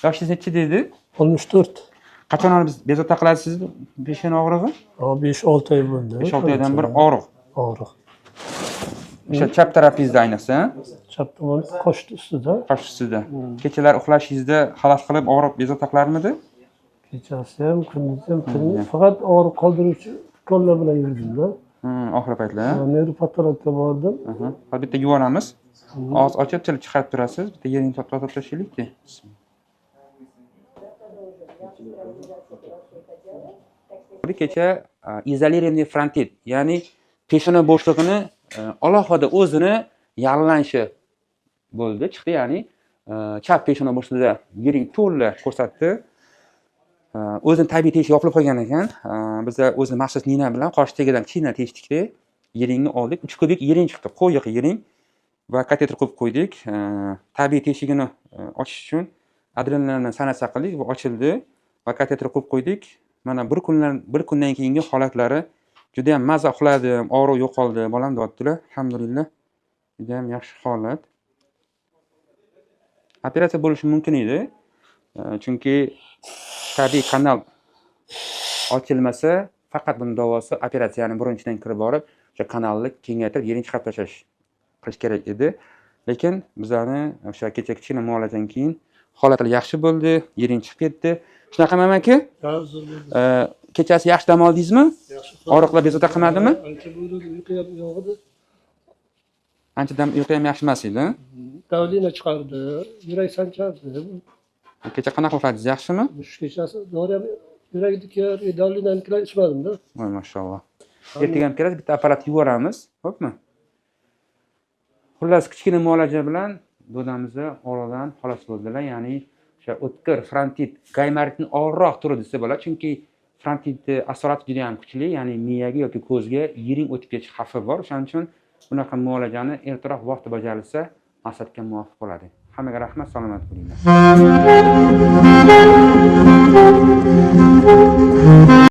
Yoshingiz necha dedi? 64. Qachon biz bezovta qilasiz peshona og'rig'i? 5-6 oy bo'ldi. 5-6 oydan bir og'riq. Og'riq. O'sha chap tarafingizda ayniqsa, Chap tomon qosh ustida. qosh ustida. Kechalar uxlashingizda xalas qilib og'riq bezovta qilarmidi? Kechasi ham, kunduzi ham, faqat og'riq qoldiruvchi ukollar bilan yurdim-da. Oxirgi paytlar. Neyropatologga bordim. Hozir bitta yuvoramiz. Og'iz ochib, til chiqarib turasiz. Bitta yeringni tozalab tashlaylik-da. Kecha izolirованный frontit, ya'ni peshona bo'shlig'ini alohida o'zini yallanshi bo'ldi, chiqdi, ya'ni chap peshona bo'shlig'ida yering to'la ko'rsatdi. O'zini tabiiy teshi yopilib qolgan ekan. Biz o'zi maxsus nina bilan qosh tagidan kichkina teshdikda, yeringni oldik. 3 kubik yering chiqdi, qo'yiq yering va kateter qo'yib qo'ydik. Tabiiy teshigini ochish uchun adrenalin sanasa qildik va ochildi va kateter qo'yib qo'ydik. Mana bir kundan keyingi holatlari juda ham maza uxladim, og'riq yo'qoldi, bolam deyaptilar. Alhamdulillah. Juda ham yaxshi holat. Operatsiya bo'lishi mumkin edi. Chunki tabiiy kanal ochilmasa, faqat buning davosi operatsiyani birinchidan kirib borib, o'sha kanalni kengaytirib, yerini chiqarib tashlash qilish kerak edi. Lekin bizlarni o'sha kecha kichkina muolajadan keyin holatlar yaxshi bo'ldi, yering chiqib ketdi. Shunaqami aka? Kechasi yaxshi dam oldingizmi? Og'riqlar bezovta qilmadimi? Ancha bo'ldi, uyqu ham yo'q edi. Ancha dam uyqu ham yaxshi emas edi. Davlina chiqardi, yurak sanchardi. Kecha qanaqa uxladingiz, yaxshimi? Shu kechasi dori ham yurakniki, davlinanikilar ichmadim-da. Voy mashalloh. Ertaga ham kelasiz, bitta apparat yuboramiz, xo'pmi? Xullas, kichkina muolaja bilan dodamizni og'riqdan xalos bo'ldilar, ya'ni o'sha o'tkir frontit, gaymaritning og'irroq turi desa bo'ladi, chunki frontitni asorati juda ham kuchli, ya'ni miyaga yoki ko'zga yiring o'tib ketish xavfi bor. Shuning uchun bunaqa muolajani ertaroq vaqtida bajarilsa, maqsadga muvofiq bo'ladi. Hammaga rahmat, salomat bo'linglar.